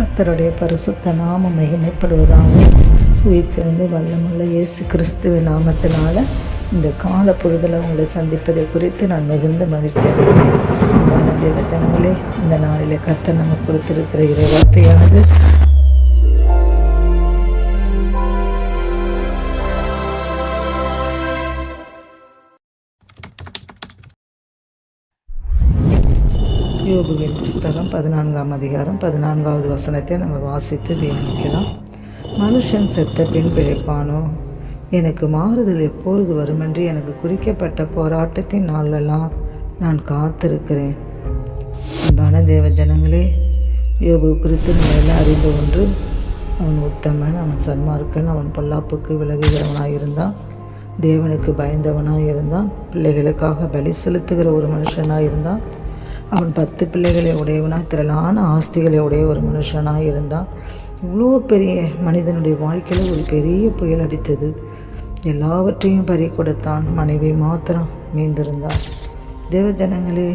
கர்த்தருடைய பரிசுத்த நாமம் மகிமைப்படுவதாக. உயிர்த்தெழுந்து வல்லமுள்ள இயேசு கிறிஸ்துவின் நாமத்தினால இந்த கால பொழுதில் உங்களை சந்திப்பதை குறித்து நான் மிகுந்த மகிழ்ச்சி அடைகிறேன். அன்பான தேவ ஜனங்களே, இந்த நாளிலே கர்த்தர் நமக்கு கொடுத்திருக்கிற இறை வார்த்தையானது யோபுவின் புஸ்தகம் 14ஆம் அதிகாரம் 14வது வசனத்தை நம்ம வாசித்து தியானிக்கலாம். மனுஷன் செத்த பின் பிழைப்பானோ? எனக்கு மாறுதல் எப்பொழுது வருமென்று எனக்கு குறிக்கப்பட்ட போராட்டத்தின் நாளெல்லாம் நான் காத்திருக்கிறேன். அன்பான தேவ ஜனங்களே, யோபு குறித்து நம்ம எல்லாம் அறிந்த ஒன்று. அவன் உத்தமன், அவன் சன்மார்க்கன், அவன் பொல்லாப்புக்கு விலகுகிறவனாயிருந்தான், தேவனுக்கு பயந்தவனாயிருந்தான், பிள்ளைகளுக்காக பலி செலுத்துகிற ஒரு மனுஷனாயிருந்தான். அவன் 10 பிள்ளைகளை உடையவனாக திரளான ஆஸ்திகளை உடைய ஒரு மனுஷனாக இருந்தான். இவ்வளோ பெரிய மனிதனுடைய வாழ்க்கையில் ஒரு பெரிய புயல் அடித்தது. எல்லாவற்றையும் பறி கொடுத்தான். மனைவி மாத்திரம் மீந்திருந்தான். தேவ ஜனங்களே,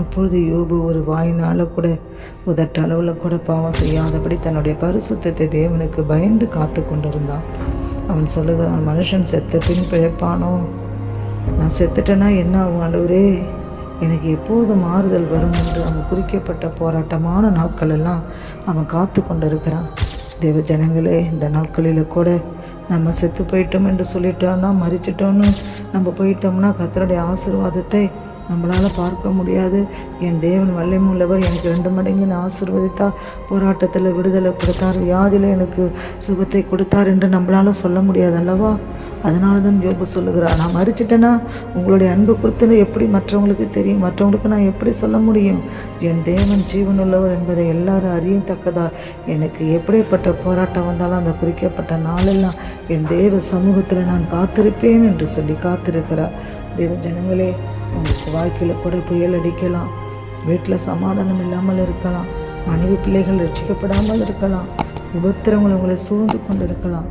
அப்பொழுது யோபு ஒரு வாயினால் கூட உதட்டளவில் கூட பாவம் செய்யாதபடி தன்னுடைய பரிசுத்தத்தை தேவனுக்கு பயந்து காத்து கொண்டிருந்தான். அவன் சொல்லுகிறான், மனுஷன் செத்த பின் பிழைப்பானோ? நான் செத்துட்டேன்னா என்ன ஆகும் ஆண்டவரே? எனக்கு எப்போது மாறுதல் வரும் என்று அவன் குறிக்கப்பட்ட போராட்டமான நாட்கள் எல்லாம் அவன் காத்து கொண்டிருக்கிறான். தேவ ஜனங்களே, இந்த நாட்களில் கூட நம்ம செத்து போயிட்டோம் என்று சொல்லிட்டோம்னா, மறிச்சிட்டோன்னு நம்ம போயிட்டோம்னா கர்த்தருடைய ஆசீர்வாதத்தை நம்மளால் பார்க்க முடியாது. என் தேவன் வல்லமையுள்ளவர், எனக்கு 2 மடங்கு ஆசீர்வதித்தார், போராட்டத்தில் விடுதலை கொடுத்தார், வியாதியில் எனக்கு சுகத்தை கொடுத்தார் என்று நம்மளால் சொல்ல முடியாது அல்லவா? அதனால தான் யோபு சொல்லுகிறார், நான் மறிச்சிட்டேன்னா உங்களுடைய அன்பு குறித்து எப்படி மற்றவங்களுக்கு தெரியும்? மற்றவங்களுக்கு நான் எப்படி சொல்ல முடியும்? என் தேவன் ஜீவனுள்ளவர் என்பதை எல்லாரும் அறியத்தக்கதா எனக்கு எப்படிப்பட்ட போராட்டம் வந்தாலும் அந்த குறிக்கப்பட்ட நாளெல்லாம் என் தேவ சமூகத்தில் நான் காத்திருப்பேன் என்று சொல்லி காத்திருக்கிறார். தேவ ஜனங்களே, உங்களுக்கு வாழ்க்கையில் கூட புயல் அடிக்கலாம், வீட்டில் சமாதானம் இல்லாமல் இருக்கலாம், மனைவி பிள்ளைகள் ரட்சிக்கப்படாமல் இருக்கலாம், உபத்திரங்கள் உங்களை சூழ்ந்து கொண்டு இருக்கலாம்,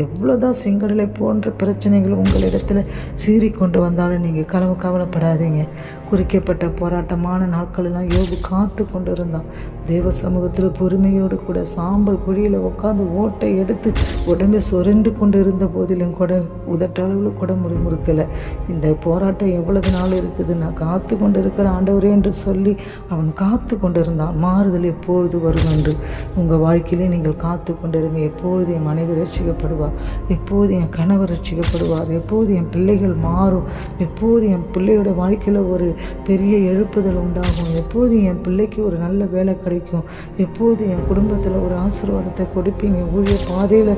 எவ்வளோதான் செங்கடலை போன்ற பிரச்சனைகள் உங்களிடத்தில் சீறி கொண்டு வந்தாலும் நீங்கள் கவலைப்படாதீங்க. குறிக்கப்பட்ட போராட்டமான நாட்களெல்லாம் யோபு காத்து கொண்டு இருந்தான். தேவ சமூகத்தில் பொறுமையோடு கூட சாம்பல் குழியில் உட்காந்து ஓட்டை எடுத்து உடம்பை சுரண்டு கொண்டு இருந்த போதிலும் கூட உதட்டளவில் கூட முறுமுறுக்கலை. இந்த போராட்டம் எவ்வளவு நாள் இருக்குது, நான் காத்து கொண்டு இருக்கிற ஆண்டவரே என்று சொல்லி அவன் காத்து கொண்டு இருந்தான். மாறுதல் எப்பொழுது வரும் என்று உங்கள் வாழ்க்கையிலே நீங்கள் காத்து கொண்டிருங்க. எப்பொழுது என் மனைவி ரட்சிக்கப்படுவார், எப்போது என் கணவர் ரட்சிக்கப்படுவார், எப்போது என் பிள்ளைகள் மாறும், எப்போது என் பிள்ளையோட வாழ்க்கையில் ஒரு பெரிய எழுப்புதல் உண்டாகும், எப்போது என் பிள்ளைக்கு ஒரு நல்ல வேலை கிடைக்கும், எப்போது என் குடும்பத்தில் ஒரு ஆசீர்வாதத்தை கொடுப்பீங்க, ஊழிய பாதையில்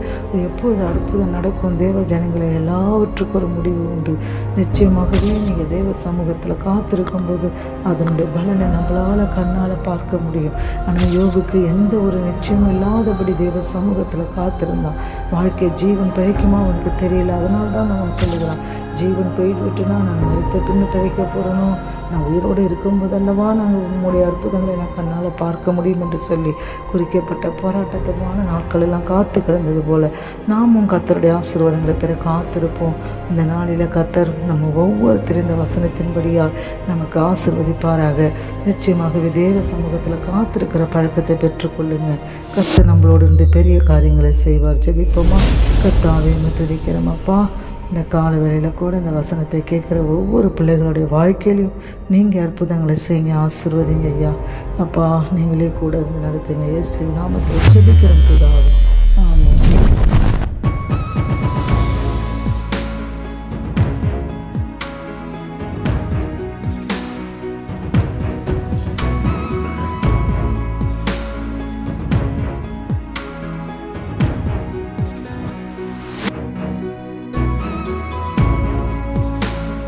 எப்பொழுது அற்புதம் நடக்கும். தேவ ஜனங்களை எல்லாவற்றுக்கும் ஒரு முடிவு உண்டு. நிச்சயமாகவே நீங்கள் தேவ சமூகத்தில் காத்திருக்கும் போது அதனுடைய பலனை நம்மளால் கண்ணால் பார்க்க முடியும். ஆனால் யோபுக்கு எந்த ஒரு நிச்சயமும் இல்லாதபடி தேவ சமூகத்தில் காத்திருந்தான். வாழ்க்கை ஜீவன் பிழைக்குமா அவனுக்கு தெரியல. அதனால தான் அவன் சொல்லுகிறான், ஜீவன் போயிட்டு விட்டுனா நான் மறித்த பின்னு பிழைக்க போகிறனோ? நான் உயிரோடு இருக்கும்போதல்லவா நாங்கள் உங்களுடைய அற்புதங்களை நான் கண்ணால் பார்க்க முடியும் என்று சொல்லி குறிக்கப்பட்ட போராட்டத்தமான நாட்கள் எல்லாம் காத்து கிடந்தது போல நாமும் கர்த்தருடைய ஆசீர்வாதங்களை பெற காத்திருப்போம். இந்த நாளில் கர்த்தர் நம்ம ஒவ்வொருத்தரும் இந்த வசனத்தின்படியால் நமக்கு ஆசீர்வதிப்பாராக. நிச்சயமாகவே தேவ சமூகத்தில் காத்திருக்கிற பழக்கத்தை பெற்றுக்கொள்ளுங்க. கர்த்தர் நம்மளோடு இருந்து பெரிய காரியங்களை செய்வார். ஜெபிப்போமா? கர்த்தாவே துதிக்கிறோமப்பா, இந்த கால வேளையில் கூட இந்த வசனத்தை கேட்குற ஒவ்வொரு பிள்ளைகளுடைய வாழ்க்கையிலையும் நீங்கள் அற்புதங்களை செய்யுங்க, ஆசீர்வதிங்க ஐயா. அப்பா, நீங்களே கூட இருந்து நடத்துங்க. இயேசு நாமத்தில் ஜெபிக்கிறோம் பிதாவே.